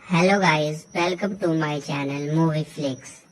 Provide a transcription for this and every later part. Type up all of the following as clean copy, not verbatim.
Hello guys, welcome to my channel Movie Flix.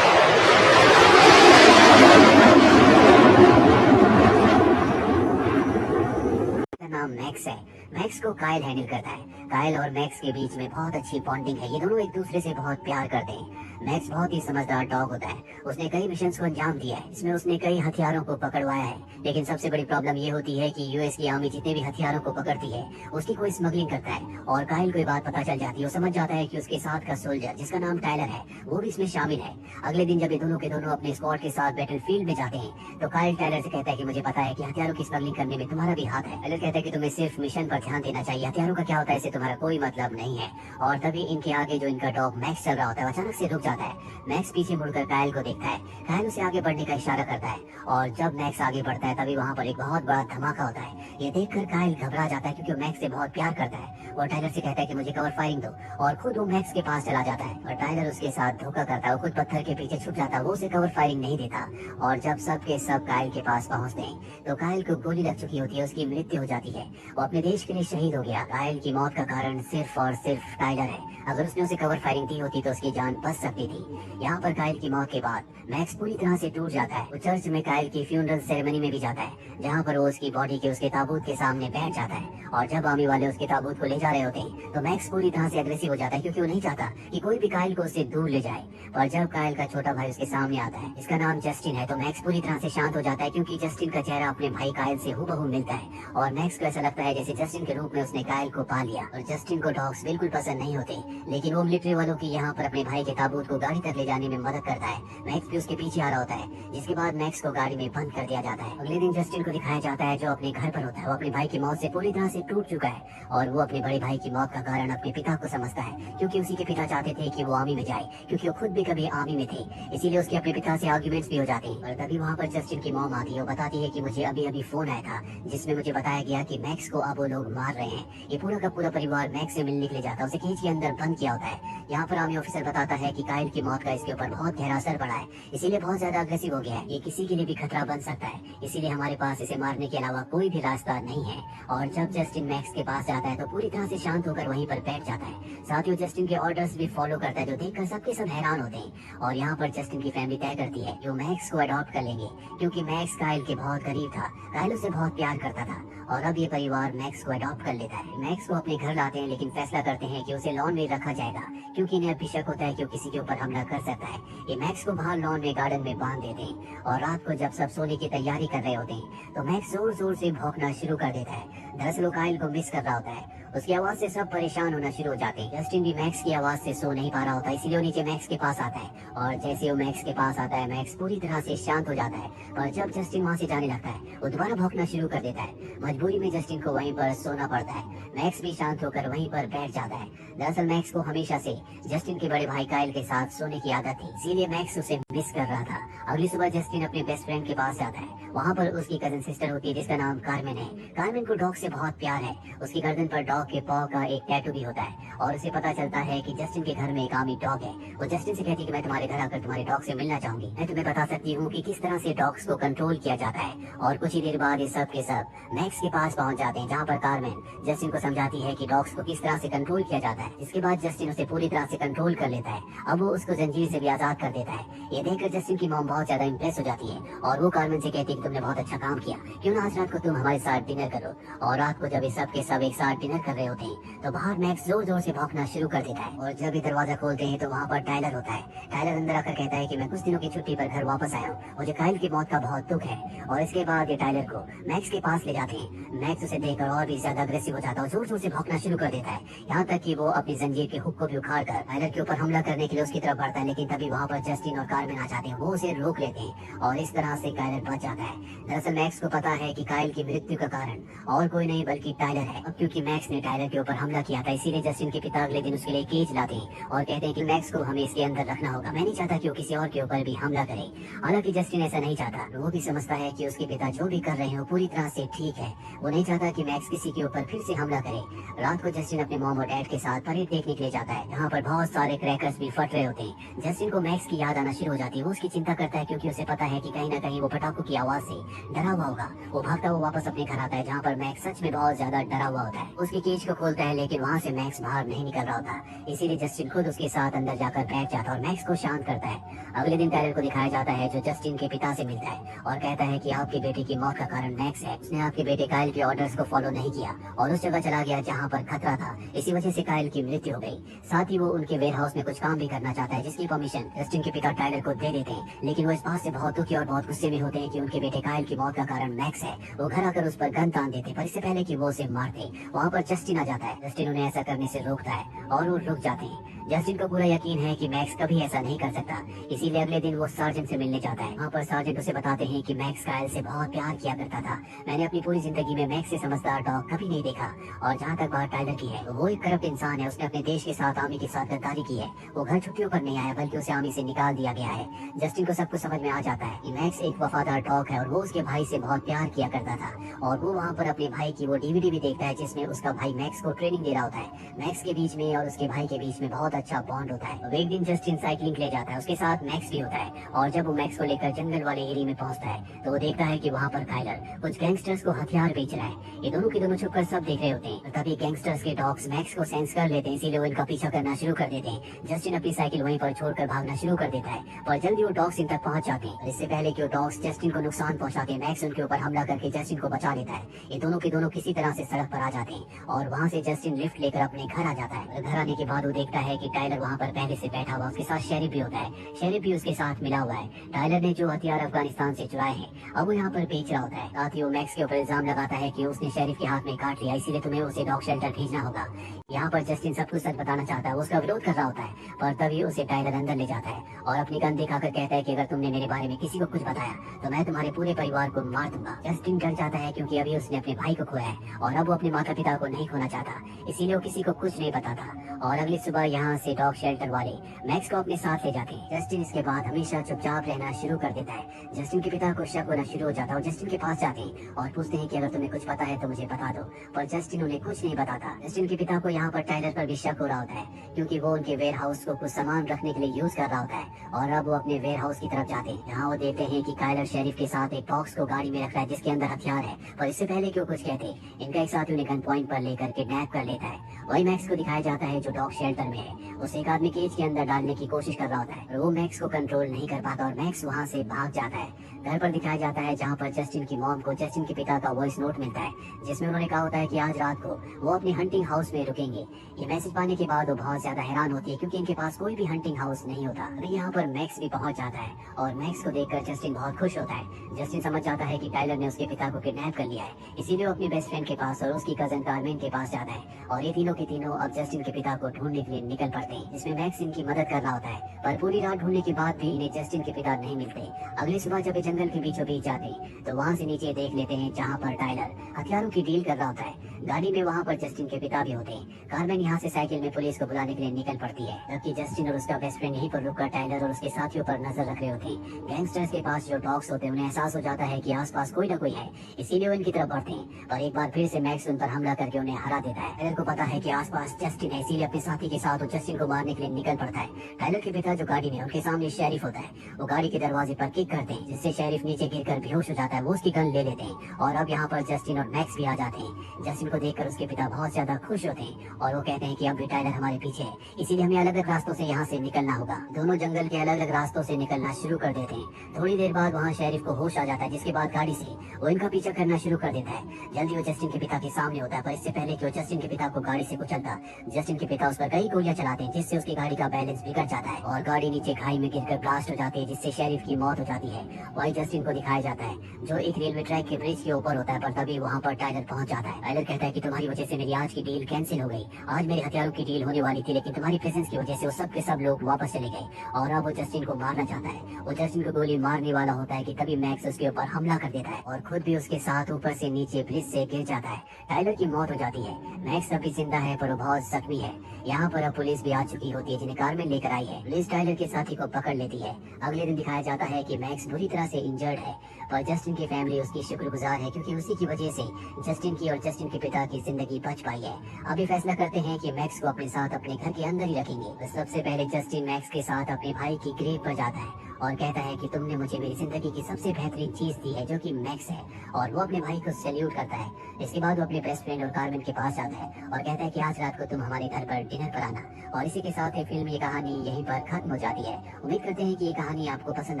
नाम max है। Max को Kyle handle करता है। काइल और मैक्स के बीच में बहुत अच्छी बॉन्डिंग है। ये दोनों एक दूसरे से बहुत प्यार करते हैं। मैक्स बहुत ही समझदार डॉग होता है। उसने कई मिशन को अंजाम दिया है। इसमें उसने कई हथियारों को पकड़वाया है, लेकिन सबसे बड़ी प्रॉब्लम ये होती है कि यूएस की आर्मी जितने भी हथियारों को पकड़ती है उसकी कोई स्मगलिंग करता है और काइल को ये बात पता चल जाती है। वो समझ जाता है कि उसके साथ का सोल्जर जिसका नाम टाइलर है वो भी इसमें शामिल है। अगले दिन जब ये दोनों के दोनों अपने स्क्वाड के साथ बैटलफील्ड में जाते हैं तो काइल टाइलर से कहता है कि मुझे पता है कि हथियारों की स्मगलिंग करने में तुम्हारा भी हाथ है। टाइलर कहता है कि तुम्हें सिर्फ मिशन पर ध्यान देना चाहिए, हथियारों का क्या होता है इससे तुम्हारा कोई मतलब नहीं है। और तभी इनके आगे जो इनका डॉग मैक्स चल रहा होता है अचानक से रुक जाता है। मैक्स पीछे मुड़कर काइल को देखता है। काइल उसे आगे बढ़ने का इशारा करता है और जब मैक्स आगे बढ़ता है तभी वहाँ पर एक बहुत बड़ा धमाका होता है। ये देखकर काइल घबरा जाता है क्योंकि वो मैक्स से बहुत प्यार करता है। वो टाइलर से कहता है कि मुझे कवर फायरिंग दो और खुद वो मैक्स के पास चला जाता है और टाइलर उसके साथ धोखा करता है। वो खुद पत्थर के पीछे छुप जाता है, वो उसे कवर फायरिंग नहीं देता। और जब सब के सब काइल के पास पहुँचते हैं तो काइल को गोली लग चुकी होती है, उसकी मृत्यु हो जाती है। वो अपने देश के लिए शहीद हो गया। काइल की मौत का कारण सिर्फ और सिर्फ टाइलर है। अगर उसने उसे कवर फायरिंग दी होती तो उसकी जान बच सकती थी। यहाँ पर काइल की मौत के बाद मैक्स पूरी तरह से टूट जाता है। वो चर्च में काइल की फ्यूनरल सेरेमनी में भी जाता है, जहाँ पर वो उसकी बॉडी के उसके ताबूत के सामने बैठ जाता है। और जब आर्मी वाले उसके ताबूत को ले जा रहे होते हैं तो मैक्स पूरी तरह से अग्रेसिव हो जाता है क्योंकि वो नहीं चाहता कि कोई भी काइल को उससे दूर ले जाए। पर जब काइल का छोटा भाई उसके सामने आता है, इसका नाम जस्टिन है, तो मैक्स पूरी तरह से शांत हो जाता है क्योंकि जस्टिन का चेहरा अपने भाई काइल से हूबहू मिलता है। और मैक्स को ऐसा लगता है जैसे जस्टिन के रूप में उसने काइल को पा लिया। और जस्टिन को डॉग्स बिल्कुल पसंद नहीं होते, लेकिन वो मिलिट्री वालों की यहाँ पर अपने भाई के ताबूत को गाड़ी तक ले जाने में मदद करता है। मैक्स भी उसके पीछे आ रहा होता है, जिसके बाद मैक्स को गाड़ी में बंद कर दिया जाता है। अगले दिन जस्टिन को दिखाया जाता है जो अपने घर पर होता है। वो अपने भाई की मौत से पूरी तरह से टूट चुका है और वो अपने बड़े भाई की मौत का कारण अपने पिता को समझता है क्योंकि उसी के पिता चाहते थे कि वो आर्मी में जाए, क्योंकि वो खुद भी कभी आर्मी में थे। इसीलिए उसके अपने पिता से आर्ग्यूमेंट्स भी हो जाते हैं। और तभी वहाँ पर जस्टिन की मॉम आती है। वो बताती है कि मुझे अभी अभी फोन आया था जिसमें मुझे बताया गया कि मैक्स को अब वो लोग मार रहे हैं। ये पूरा का पूरा परिवार मैक्स से मिलने के लिए जाता है। उसे केज के अंदर बंद किया होता है। यहाँ पर आर्मी ऑफिसर बताता है कि काइल की मौत का इसके ऊपर बहुत गहरा असर पड़ा है, इसीलिए बहुत ज्यादा अग्रेसिव हो गया है। ये किसी के लिए भी खतरा बन सकता है, इसीलिए हमारे पास इसे मारने के अलावा कोई भी रास्ता नहीं है। और जब जस्टिन मैक्स के पास जाता है तो पूरी तरह से शांत होकर वहीं पर बैठ जाता है। साथ ही जस्टिन के ऑर्डर्स भी फॉलो करता है, जो देखकर सबके सब हैरान होते हैं। और यहाँ पर जस्टिन की फैमिली तय करती है कि वो मैक्स को अडॉप्ट कर लेंगे क्योंकि मैक्स काइल के बहुत करीब था, काइल उसे बहुत प्यार करता था। और अब ये परिवार मैक्स को अडॉप्ट कर लेता है। मैक्स को अपने घर लाते हैं, लेकिन फैसला करते हैं कि उसे लॉन में रखा जाएगा क्योंकि इन्हें अभी शक होता है कि वो किसी के ऊपर हमला कर सकता है। ये मैक्स को बाहर लॉन में गार्डन में बांध देते हैं और रात को जब सब सोने की तैयारी कर रहे होते हैं तो मैक्स जोर जोर से भौंकना शुरू कर देता है। दरअसल वो काइल को मिस कर रहा होता है। उसकी आवाज से सब परेशान होना शुरू हो जाते हैं। जस्टिन भी मैक्स की आवाज से सो नहीं पा रहा होता, इसीलिए वो नीचे मैक्स के पास आता है। और जैसे वो मैक्स के पास आता है मैक्स पूरी तरह से शांत हो जाता है। पर जब जस्टिन वहाँ से जाने लगता है वो दोबारा भौंकना शुरू कर देता है। मजबूरी में जस्टिन को वहीं पर सोना पड़ता है। मैक्स भी शांत होकर वहीं पर बैठ जाता है। दरअसल मैक्स को हमेशा से जस्टिन के बड़े भाई काइल के साथ सोने की आदत थी, इसीलिए मैक्स उसे मिस कर रहा था। अगली सुबह जस्टिन अपने बेस्ट फ्रेंड के पास जाता है। वहाँ पर उसकी कजन सिस्टर होती है जिसका नाम कार्मेन है। कार्मेन को डॉग से बहुत प्यार है। उसकी गर्दन पर डॉग के पॉ का एक टैटू भी होता है और उसे पता चलता है कि जस्टिन के घर में एक आर्मी डॉग है। वो जस्टिन से कहती है कि मैं तुम्हारे घर आकर तुम्हारे डॉग से मिलना चाहूंगी, मैं तुम्हें बता सकती हूँ कि किस तरह से डॉग्स को कंट्रोल किया जाता है। और कुछ ही देर बाद ये सब के सब मैक्स के पास पहुंच जाते हैं, जहाँ पर कार्मेन जस्टिन को समझाती है कि डॉग्स को किस तरह से कंट्रोल किया जाता है। इसके बाद जस्टिन उसे पूरी तरह से कंट्रोल कर लेता है। अब वो उसको जंजीर से भी आजाद कर देता है। ये देखकर जस्टिन की मॉम बहुत ज्यादा इंप्रेस हो जाती है और वो कार्मेन से कहती है कि तुमने बहुत अच्छा काम किया, क्यों ना आज रात को तुम हमारे साथ डिनर करो। और रात को जब ये सब के सब एक साथ डिनर कर रहे होते हैं तो बाहर मैक्स जोर जोर से भौंकना शुरू कर देता है। और जब ये दरवाजा खोलते हैं तो वहाँ पर टाइलर होता है। टाइलर अंदर आकर कहता है कि मैं कुछ दिनों की छुट्टी पर घर वापस आया हूँ, मुझे काइल की मौत का बहुत दुख है। और इसके बाद ये टाइलर को मैक्स के पास ले जाते हैं। मैक्स उसे देखकर और भी ज्यादा अग्रेसिव हो जाता है और जोर जोर से भौंकना शुरू कर देता है, यहाँ तक कि वो अपनी जंजीर के हुक को भी उखाड़ कर टाइलर के ऊपर हमला करने के लिए उसकी तरफ बढ़ता है। लेकिन तभी वहाँ पर जस्टिन और कार्मेन आ जाते हैं, वो उसे रोक लेते हैं और इस तरह से टाइलर बच जाता है। दरअसल मैक्स को पता है कि काइल की मृत्यु का कारण और कोई नहीं बल्कि टाइलर है। अब क्योंकि मैक्स ने ने टायलर के ऊपर हमला किया था, इसीलिए जस्टिन के पिता अगले दिन उसके लिए केज लाते हैं और कहते हैं कि मैक्स को हमें इसके अंदर रखना होगा। मैं नहीं चाहता कि वो किसी और के ऊपर भी हमला करे। हालांकि जस्टिन ऐसा नहीं चाहता, वो भी समझता है कि उसके पिता जो भी कर रहे हैं वो पूरी तरह से ठीक है। वो नहीं चाहता कि मैक्स किसी के ऊपर फिर से हमला करे। रात को जस्टिन अपने मॉम और डैड के साथ परेड देखने के लिए जाता है, जहाँ पर बहुत सारे क्रैकर्स भी फट रहे होते हैं। जस्टिन को मैक्स की याद आना शुरू हो जाती है। वो उसकी चिंता करता है क्योंकि उसे पता है कि कहीं ना कहीं वो पटाखों की आवाज से डरा हुआ होगा। वो भागता हुआ वापस अपने घर आता है, जहाँ पर मैक्स सच में बहुत ज्यादा डरा हुआ होता है। उसकी केज को खोलता है, लेकिन वहाँ से मैक्स बाहर नहीं निकल रहा होता। इसीलिए जस्टिन खुद उसके साथ अंदर जाकर बैठ जाता है और मैक्स को शांत करता है। अगले दिन टायलर को दिखाया जाता है, जो जस्टिन के पिता से मिलता है और कहता है कि आपके बेटे की मौत का कारण मैक्स है। उसने आपके बेटे काइल के ऑर्डर्स को फॉलो नहीं किया और उस जगह चला गया जहाँ पर खतरा था। इसी वजह से काइल की मृत्यु हो गई। साथ ही वो उनके वेयर हाउस में कुछ काम भी करना चाहता है, जिसकी परमिशन जस्टिन के पिता टायलर को दे देते हैं। लेकिन वो इस बात से बहुत दुखी और बहुत गुस्से में होते हैं कि उनके बेटे काइल की मौत का कारण मैक्स है। वो घर आकर उस पर गन तान देते, पर इससे पहले कि वो उसे मारते, वहाँ पर जस्टिन आ जाता है। जस्टिन उन्हें ऐसा करने से रोकता है और वो रुक जाते हैं। जस्टिन को पूरा यकीन है कि मैक्स कभी ऐसा नहीं कर सकता, इसीलिए अगले दिन वो सार्जेंट से मिलने जाता है। वहाँ पर सार्जेंट उसे बताते हैं कि मैक्स काइल से बहुत प्यार किया करता था। मैंने अपनी पूरी जिंदगी में मैक्स से समझदार डॉग कभी नहीं देखा। और जहाँ तक बात टायलर की है, वो एक करप्ट इंसान है। उसने अपने देश के साथ आर्मी के साथ गद्दारी की है। वो घर छुट्टियों पर नहीं आया, बल्कि उसे आर्मी से निकाल दिया गया है। जस्टिन को सब कुछ समझ में आ जाता है कि मैक्स एक वफादार डॉग है और वो उसके भाई से बहुत प्यार किया करता था। और वो वहाँ पर अपने भाई की वो डीवीडी भी देखता है, जिसमें उसका भाई मैक्स को ट्रेनिंग दे रहा होता है। मैक्स के बीच में और उसके भाई के बीच में बहुत अच्छा बॉन्ड होता है। अब एक दिन जस्टिन साइकिलिंग ले जाता है, उसके साथ मैक्स भी होता है। और जब वो मैक्स को लेकर जंगल वाले एरिया में पहुंचता है, तो वो देखता है कि वहाँ पर काइलर कुछ गैंगस्टर्स को हथियार बेच रहा है। ये दोनों के दोनों छुपकर सब देख रहे होते हैं। तभी गैंगस्टर्स के डॉग्स मैक्स को सेंस कर लेते हैं, इसीलिए वो इनका पीछा करना शुरू कर देते हैं। जस्टिन अपनी साइकिल वहीं पर छोड़कर भागना शुरू कर देता है, पर जल्दी वो डॉग्स इन तक पहुंच जाते हैं। इससे पहले कि वो डॉग्स जस्टिन को नुकसान पहुंचाते हैं, मैक्स उनके ऊपर हमला करके जस्टिन को बचा लेता है। ये दोनों के दोनों किसी तरह से सड़क पर आ जाते हैं और वहाँ से जस्टिन लिफ्ट लेकर अपने घर आ जाता है। घर आने के बाद वो देखता है कि टायलर वहाँ पर पहले से बैठा हुआ, उसके साथ शेरिफ भी होता है। शेरिफ भी उसके साथ मिला हुआ है। टायलर ने जो हथियार अफगानिस्तान से चुराए हैं, अब वो यहाँ पर बेच रहा होता है। साथ ही वो मैक्स के ऊपर इल्जाम लगाता है कि उसने शेरिफ के हाथ में काट लिया, इसीलिए तुम्हें उसे डॉग शेल्टर भेजना होगा। यहाँ पर जस्टिन सब कुछ सच बताना चाहता है, वो उसका विरोध कर रहा होता है, पर तभी उसे टायलर अंदर ले जाता है और अपनी गन दिखाकर कहता है कि अगर तुमने मेरे बारे में किसी को कुछ बताया तो मैं तुम्हारे पूरे परिवार को मार दूंगा। जस्टिन डर जाता है क्योंकि अभी उसने अपने भाई को खोया है और अब वो अपने माता पिता को नहीं खोना चाहता, इसीलिए वो किसी को कुछ नहीं बताता। और अगली सुबह यहाँ से डॉग शेल्टर वाले मैक्स को अपने साथ ले जाते हैं। जस्टिन इसके बाद हमेशा चुपचाप रहना शुरू कर देता है। जस्टिन के पिता को शक होना शुरू हो जाता है और जस्टिन के पास जाते हैं और पूछते हैं कि अगर तुम्हें कुछ पता है तो मुझे बता दो, पर जस्टिन उन्हें कुछ नहीं बताता। जस्टिन के पिता को यहाँ पर टायलर पर भी शक हो रहा होता है, क्योंकि वो उनके वेयर हाउस को कुछ सामान रखने के लिए यूज कर रहा होता है। और अब वो अपने वेयर हाउस की तरफ जाते हैं, जहाँ वो देखते हैं कि काइलर शेरिफ के साथ एक बॉक्स को गाड़ी में रख रहा है जिसके अंदर हथियार है। पर इससे पहले कि वो कुछ कहते, इनका एक साथी उन्हें गन पॉइंट पर लेकर किडनैप कर लेता है। वही मैक्स को दिखाया जाता है जो डॉग शेल्टर में है। उसे एक आदमी केज के अंदर डालने की कोशिश कर रहा होता है, और वो मैक्स को कंट्रोल नहीं कर पाता और मैक्स वहाँ से भाग जाता है। घर पर दिखाया जाता है जहाँ पर जस्टिन की मॉम को जस्टिन के पिता का वॉइस नोट मिलता है, जिसमें उन्होंने कहा होता है कि आज रात को वो अपनी हंटिंग हाउस में रुकेंगे। ये मैसेज पाने के बाद वो बहुत ज्यादा हैरान होती है, क्योंकि इनके पास कोई भी हंटिंग हाउस नहीं होता। अभी यहाँ पर मैक्स भी पहुंच जाता है और मैक्स को देखकर जस्टिन बहुत खुश होता है। जस्टिन समझ जाता है कि टायलर ने उसके पिता को किडनैप कर लिया है, इसीलिए वो अपने बेस्ट फ्रेंड के पास और उसकी कजन कार्मेन के पास जाता है। और ये तीनों के तीनों अब जस्टिन के पिता को ढूंढने के लिए निकल पड़ते हैं, जिसमें मैक्स इनकी मदद कर रहा होता है। पर पूरी रात ढूंढने के बाद भी इन्हें जस्टिन के पिता नहीं मिलते। अगली सुबह जब ये जंगल के बीचों बीच जाते तो वहाँ से नीचे देख लेते हैं जहाँ पर टायलर हथियारों की डील कर रहा होता है। गाड़ी में वहाँ पर जस्टिन के पिता भी होते हैं। कार्मेन यहाँ से साइकिल में पुलिस को बुलाने के लिए निकल पड़ती है, जबकि जस्टिन और उसका बेस्ट फ्रेंड यहीं पर रुककर टायलर और उसके साथियों पर नजर रख रहे होते हैं। गैंगस्टर्स के पास जो डॉग्स होते हैं उन्हें एहसास हो जाता है कि आसपास कोई ना कोई है, इसीलिए वो इनकी तरफ बढ़ते हैं। पर एक बार फिर से मैक्स उन पर हमला करके उन्हें हरा देता है। टायलर को पता है कि आसपास जस्टिन है, इसीलिए अपने साथी के साथ वो जस्टिन को मारने के लिए निकल पड़ता है। टायलर के पिता जो गाड़ी में उनके सामने शेरिफ होता है, वो गाड़ी के दरवाजे पर किक करते हैं, जिससे शेरिफ नीचे गिरकर बेहोश हो जाता है। वो उसकी गन ले लेते हैं और अब यहाँ पर जस्टिन और मैक्स भी आ जाते हैं। जस्टिन को देखकर उसके पिता बहुत ज्यादा खुश होते हैं और वो कहते हैं कि अब भी टायलर हमारे पीछे है, इसीलिए हमें अलग अलग रास्तों से यहाँ से निकलना होगा। दोनों जंगल के अलग अलग रास्तों से निकलना शुरू कर देते हैं। थोड़ी देर बाद वहाँ शेरिफ को होश आ जाता है, जिसके बाद गाड़ी से वो इनका पीछा करना शुरू कर देता है। जल्दी वो जस्टिन के पिता के सामने होता है, पर इससे पहले कि वो जस्टिन के पिता को गाड़ी से कुचलता, जस्टिन के पिता उस पर कई गोलियां चलाते हैं, जिससे उसकी गाड़ी का बैलेंस बिगड़ जाता है और गाड़ी नीचे खाई में गिरकर ब्लास्ट हो जाती है, जिससे शेरिफ की मौत हो जाती है। वही जस्टिन को दिखाया जाता है जो एक रेलवे ट्रैक के ब्रिज के ऊपर होता है, पर तभी वहाँ पर टायलर पहुंच जाता है। टायलर कहता कहता है कि तुम्हारी वजह से मेरी आज की डील कैंसिल हो गई। आज मेरे हथियारों की डील होने वाली थी, लेकिन तुम्हारी प्रेजेंस की वजह से वो सब के सब लोग वापस चले गए और अब वो जस्टिन को मारना चाहता है। वो जस्टिन को गोली मारने वाला होता है कि तभी मैक्स उसके ऊपर हमला कर देता है और खुद भी उसके साथ ऊपर से नीचे ब्रिज से गिर जाता है। टाइलर की मौत हो जाती है। मैक्स अभी जिंदा है पर वो बहुत जख्मी है। यहाँ पर अब पुलिस भी आ चुकी होती है, जिन्हें कार में लेकर आई है। पुलिस टाइलर के साथी को पकड़ लेती है। अगले दिन दिखाया जाता है कि मैक्स बुरी तरह से इंजर्ड है, पर जस्टिन की फैमिली उसकी शुक्रगुजार है क्योंकि उसी की वजह से जस्टिन की और जस्टिन के पिता की जिंदगी बच पाई है। अभी फैसला करते हैं कि मैक्स को अपने साथ अपने घर के अंदर ही रखेंगे। तो सबसे पहले जस्टिन मैक्स के साथ अपने भाई की ग्रेव पर जाता है और कहता है कि तुमने मुझे मेरी जिंदगी की सबसे बेहतरीन चीज दी है, जो कि मैक्स है, और वो अपने भाई को सैल्यूट करता है। इसके बाद वो अपने बेस्ट फ्रेंड और कार्मेन के पास जाता है और कहता है कि आज रात को तुम हमारे घर पर डिनर पर आना। और इसी के साथ ये फिल्म, ये कहानी यहीं पर खत्म हो जाती है। उम्मीद करते हैं कि ये कहानी आपको पसंद